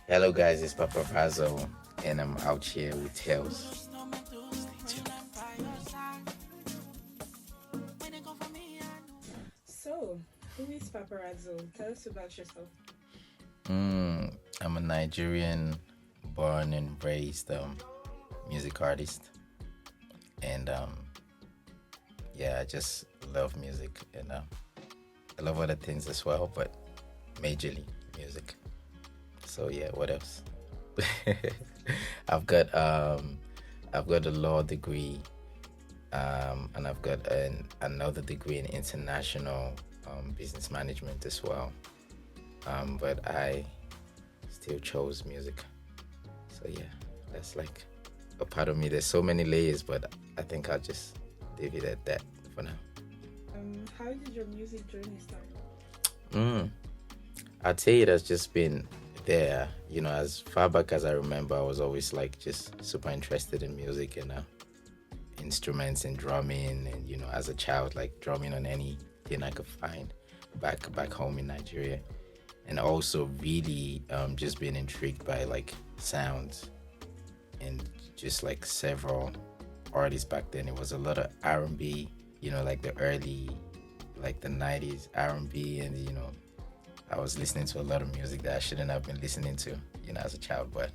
Hello guys, it's PapaRaZzle and I'm out here with Tales. Stay tuned. So, who is PapaRaZzle? Tell us about yourself. I'm a Nigerian born and raised music artist, and yeah, I just love music, and I love other things as well, but majorly music. So yeah, what else? I've got I've got a law degree, and I've got another degree in international business management as well. But I still chose music. So yeah, that's like a part of me. There's so many layers, but I think I'll just leave it at that for now. How did your music journey start? I'd say it has just been there, as far back as I remember. I was always like just super interested in music and instruments and drumming, and as a child, like drumming on anything I could find back home in Nigeria, and also really just being intrigued by like sounds and just like several artists back then. It was a lot of R&B, like the early, like the 90s R&B, and I was listening to a lot of music that I shouldn't have been listening to, as a child. But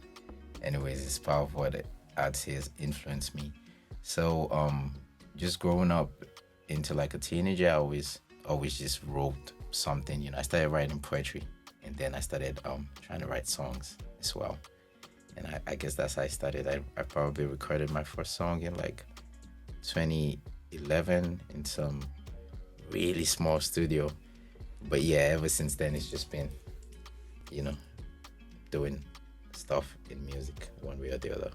anyways, it's part of what I'd say has influenced me. So just growing up into like a teenager, I always just wrote something. I started writing poetry, and then I started trying to write songs as well. And I guess that's how I started. I probably recorded my first song in like 2011 in some really small studio. But yeah, ever since then, it's just been, doing stuff in music one way or the other.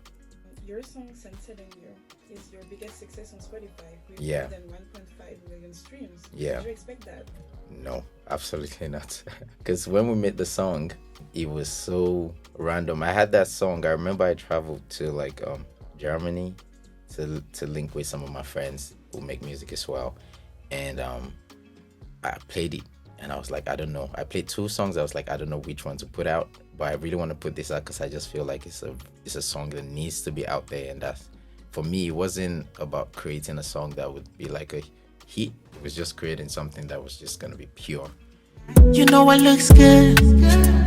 Your song Centered in You is your biggest success on Spotify with Yeah. more than 1.5 million streams. Yeah. Did you expect that? No, absolutely not. Because when we made the song, it was so random. I had that song. I remember I traveled to like Germany to link with some of my friends who make music as well, and I played it, and I was like, I don't know. I played two songs. I was like, I don't know which one to put out, but I really want to put this out because I just feel like it's a song that needs to be out there, and that's for me. It wasn't about creating a song that would be like a hit. It was just creating something that was just gonna be pure. You know what looks good?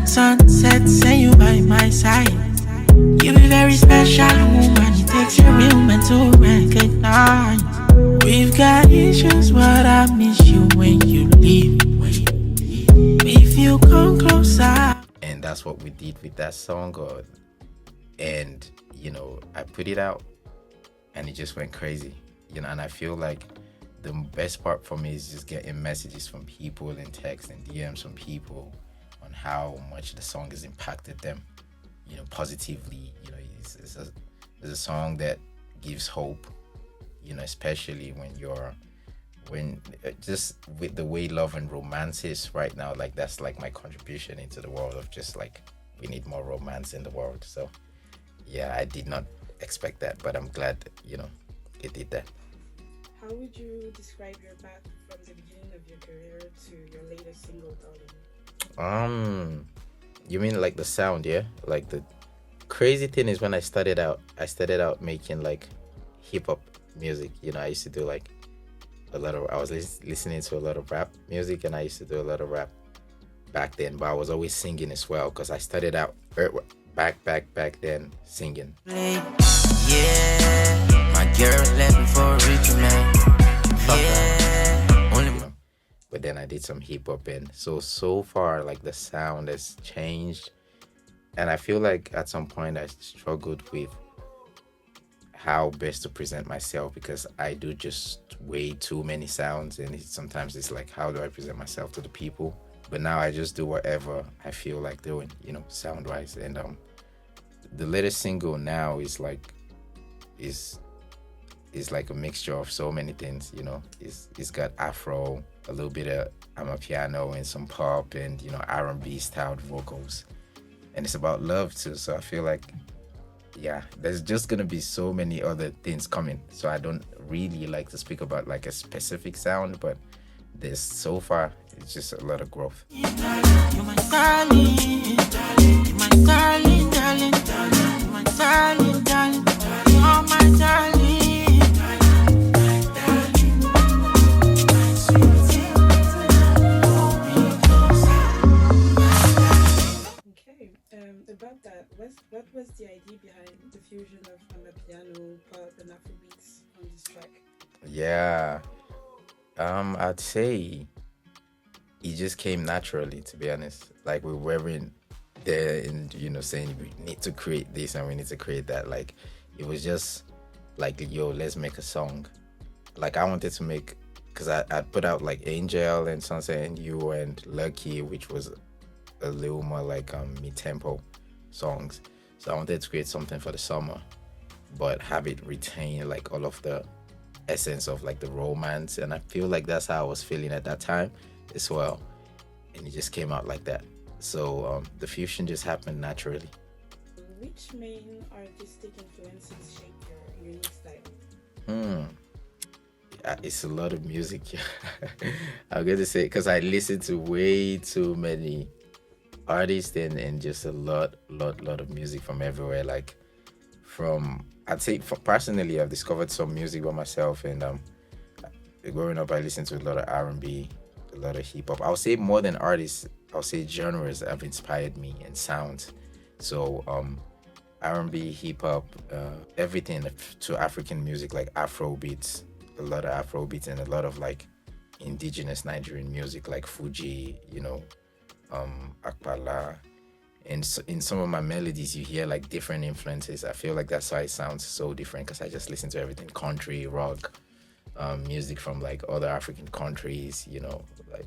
Sunset, say you by my side. You be very special woman. It takes a real man to recognize. We've got issues, but I miss you when you leave. If you come closer. And that's what we did with that song. And I put it out, and it just went crazy. And I feel like the best part for me is just getting messages from people and text and DMs from people on how much the song has impacted them, positively. It's a song that gives hope, especially when just with the way love and romance is right now. Like that's like my contribution into the world of just like we need more romance in the world. So yeah, I did not expect that, but I'm glad it did that. How would you describe your path from the beginning of your career to your latest single, Darling? You mean like the sound? Yeah, like the crazy thing is when I started out making like hip hop music. I used to do like I was listening to a lot of rap music, and I used to do a lot of rap back then, but I was always singing as well because I started out back then singing. Yeah, my girl left me for a richer man. Yeah. But then I did some hip hop, and so far like the sound has changed, and I feel like at some point I struggled with how best to present myself because I do just way too many sounds, and sometimes it's like, how do I present myself to the people? But now I just do whatever I feel like doing, sound wise. And the latest single now is like a mixture of so many things. It's got Afro, a little bit of amapiano, and some pop, and R&B styled vocals, and it's about love too. So I feel like there's just gonna be so many other things coming. So I don't really like to speak about like a specific sound, but there's so far it's just a lot of growth. You're my darling, you're my darling. About that, what was the idea behind the fusion of piano, pop, and Afrobeats on this track? Yeah. I'd say it just came naturally, to be honest. Like we weren't there and saying we need to create this and we need to create that. Like it was just like, yo, let's make a song. Like I wanted to make, because I put out like Angel and Sunset and You and Lucky, which was a little more like mid tempo songs. So I wanted to create something for the summer, but have it retain like all of the essence of like the romance. And I feel like that's how I was feeling at that time as well. And it just came out like that. So the fusion just happened naturally. Which main artistic influences shape your unique style? It's a lot of music. I'm going to say, because I listen to way too many artists and just a lot of music from everywhere. Like from, I'd say personally, I've discovered some music by myself, and growing up I listened to a lot of R&B, a lot of hip hop. I'll say more than artists, I'll say genres have inspired me and sounds. So R&B, hip hop, everything to African music, like Afrobeats, a lot of Afrobeats, and a lot of like indigenous Nigerian music like Fuji, Akpala. And so in some of my melodies you hear like different influences. I feel like that's why it sounds so different, because I just listen to everything: country, rock, music from like other African countries, like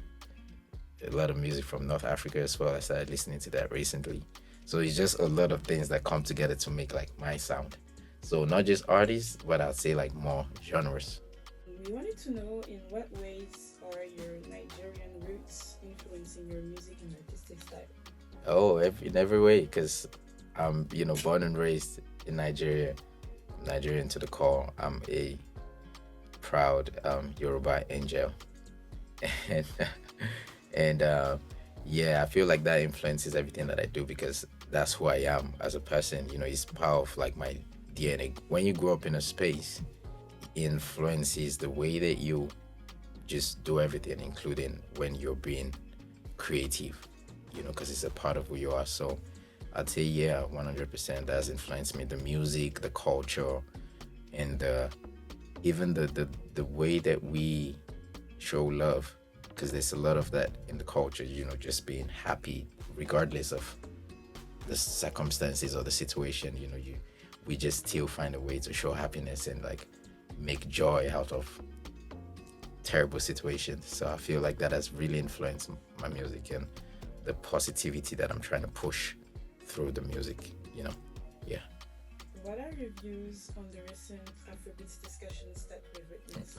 a lot of music from North Africa as well. I started listening to that recently. So it's just a lot of things that come together to make like my sound. So not just artists, but I'd say like more genres. We wanted to know, in what ways are your Nigerian roots influencing your music and artistic style? Oh, in every way, because I'm, born and raised in Nigeria, Nigerian to the core. I'm a proud Yoruba angel, and yeah, I feel like that influences everything that I do, because that's who I am as a person. It's part of like my DNA. When you grow up in a space, it influences the way that you just do everything, including when you're being creative, because it's a part of who you are. So I'd say, yeah, 100% that's influenced me. The music, the culture, and even the way that we show love, because there's a lot of that in the culture, just being happy regardless of the circumstances or the situation. We just still find a way to show happiness and like make joy out of terrible situations. So I feel like that has really influenced my music and the positivity that I'm trying to push through the music. Yeah. What are your views on the recent Afrobeat discussions that we've witnessed?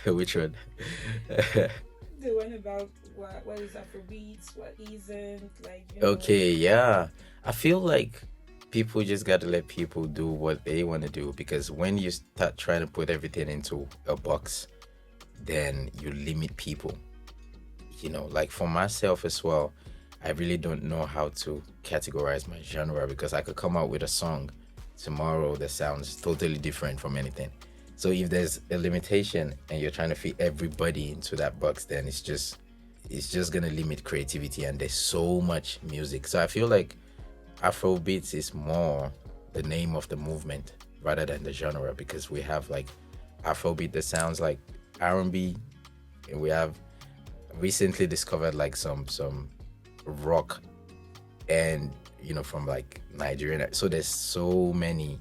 Which one? The one about what is Afrobeats, what isn't, like, Okay, yeah. I feel like people just got to let people do what they want to do, because when you start trying to put everything into a box, then you limit people. Like for myself as well, I really don't know how to categorize my genre, because I could come out with a song tomorrow that sounds totally different from anything. So if there's a limitation and you're trying to fit everybody into that box, then it's just gonna limit creativity, and there's so much music. So I feel like Afrobeats is more the name of the movement rather than the genre, because we have like Afrobeat that sounds like R&B, and we have recently discovered like some rock and from like Nigerian. So there's so many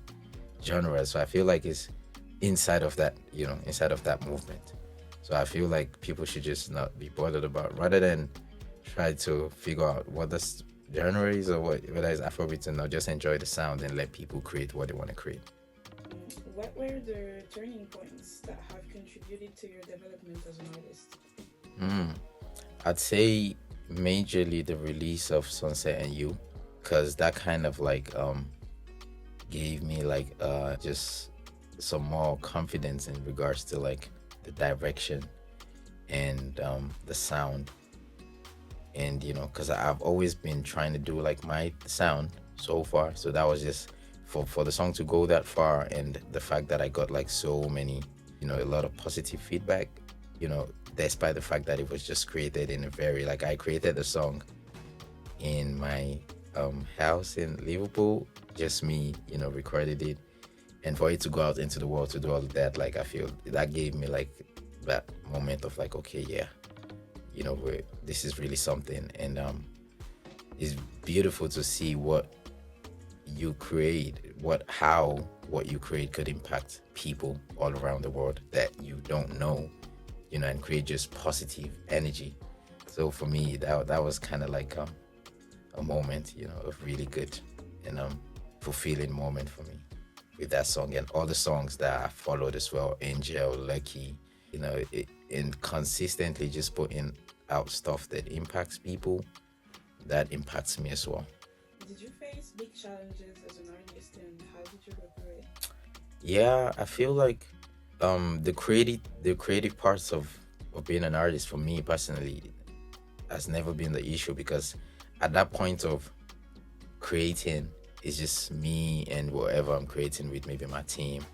genres. So I feel like it's inside of that movement. So I feel like people should just not be bothered about, rather than try to figure out what the genre is or whether it's Afrobeat, and not just enjoy the sound and let people create what they want to create. What were the turning points that have contributed to your development as an artist? I'd say majorly the release of Sunset and You, because that kind of like gave me like just some more confidence in regards to like the direction and the sound. And because I've always been trying to do like my sound so far, so that was just for the song to go that far, and the fact that I got like so many a lot of positive feedback, despite the fact that it was just created in a very, like, I created the song in my house in Liverpool, just me, recorded it. And for it to go out into the world to do all of that, like I feel that gave me like that moment of like, okay, yeah, this is really something. And it's beautiful to see what you create, how what you create could impact people all around the world that you don't know, and create just positive energy. So for me, that was kind of like a moment, of really good and fulfilling moment for me with that song, and all the songs that I followed as well, Angel, Lucky, and consistently just putting out stuff that impacts people, that impacts me as well. Did you face big challenges as an artist, and how did you go through it? Yeah, I feel like the creative parts of being an artist for me personally has never been the issue, because at that point of creating, it's just me and whatever I'm creating with, maybe my team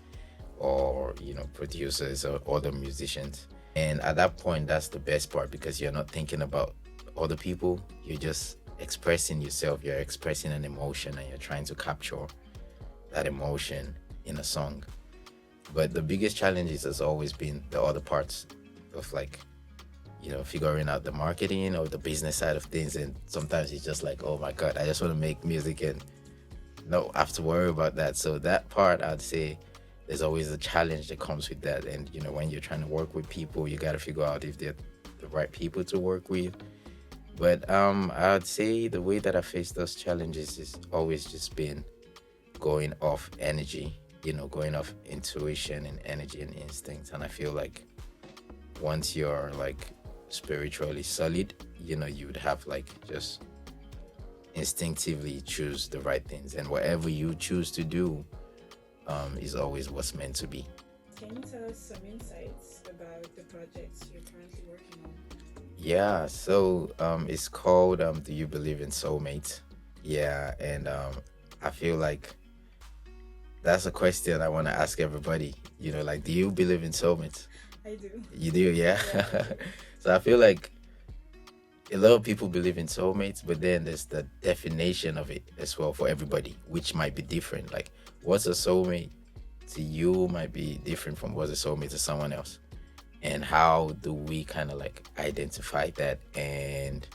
or producers or other musicians. And at that point, that's the best part, because you're not thinking about other people. You're just expressing yourself. You're expressing an emotion, and you're trying to capture that emotion in a song. But the biggest challenges has always been the other parts of like, figuring out the marketing or the business side of things. And sometimes it's just like, oh my God, I just want to make music and no, I have to worry about that. So that part, I'd say there's always a challenge that comes with that. And, when you're trying to work with people, you got to figure out if they're the right people to work with. But I'd say the way that I face those challenges is always just been going off energy, going off intuition and energy and instinct. And I feel like once you're like spiritually solid, you would have like just instinctively choose the right things, and whatever you choose to do is always what's meant to be. Can you tell us some insights about the projects you're currently working on? Yeah, so it's called Do You Believe in Soulmates? Yeah, and I feel like that's a question I want to ask everybody. Like, do you believe in soulmates? I do. You do, yeah? Yeah. So I feel like a lot of people believe in soulmates, but then there's the definition of it as well for everybody, which might be different. Like, what's a soulmate to you might be different from what's a soulmate to someone else. And how do we kind of like identify that? And,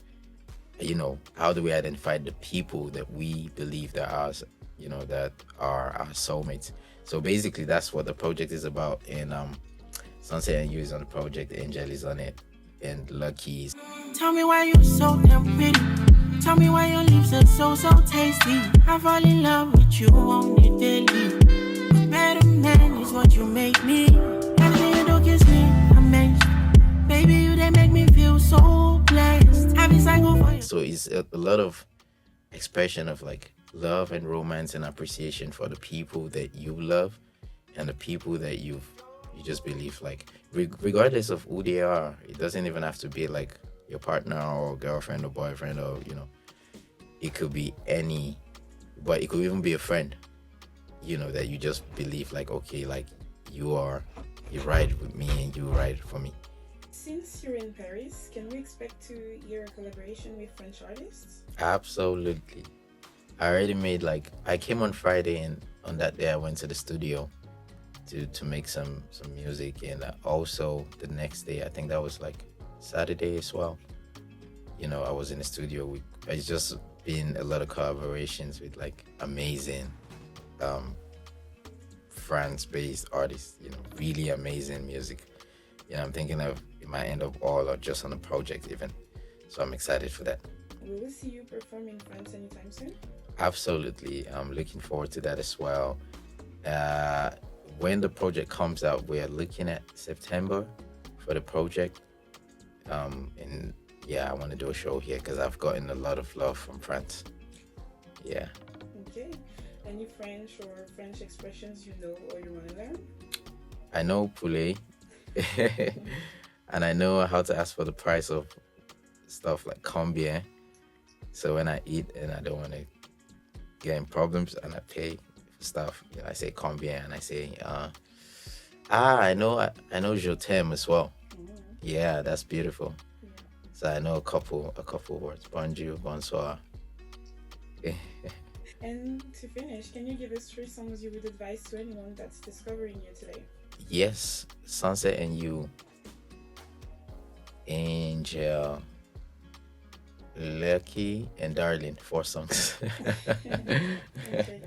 how do we identify the people that we believe that are, that are our soulmates? So basically, that's what the project is about. And Sunset and You is on the project, Angel is on it, and Lucky is. Tell me why you're so damn pretty. Tell me why your lips are so tasty. I fall in love with you on the daily. A better man is what you make me. After you don't kiss me, I'm amazed. Baby, you they make me feel so blessed. Having cycle for you. So it's a lot of expression of like love and romance and appreciation for the people that you love and the people that you just believe, like regardless of who they are. It doesn't even have to be like your partner or girlfriend or boyfriend, or it could be any, but it could even be a friend, that you just believe like, okay, like you ride with me and you ride for me. Since you're in Paris, can we expect to hear a collaboration with French artists? Absolutely. I already made I came on Friday, and on that day I went to the studio to make some music, and also the next day, I think that was like Saturday as well, I was in the studio. It's just been a lot of collaborations with like amazing France-based artists, really amazing music. I'm thinking of it might end up all or just on a project even, so I'm excited for that. Will we see you perform in France anytime soon? Absolutely. I'm looking forward to that as well. When the project comes out, we're looking at September for the project. And yeah, I want to do a show here because I've gotten a lot of love from France. Yeah. Okay. Any French or French expressions you know or you want to learn? I know poulet. And I know how to ask for the price of stuff like combien. So when I eat and I don't want to get in problems and I pay for stuff, I say combien, and I say I know je t'aime as well. Yeah, that's beautiful. Yeah. So I know a couple words. Bonjour, bonsoir. And to finish, can you give us 3 songs you would advise to anyone that's discovering you today? Yes, Sunset and You, Angel, Lucky, and Darling. 4 songs. Okay.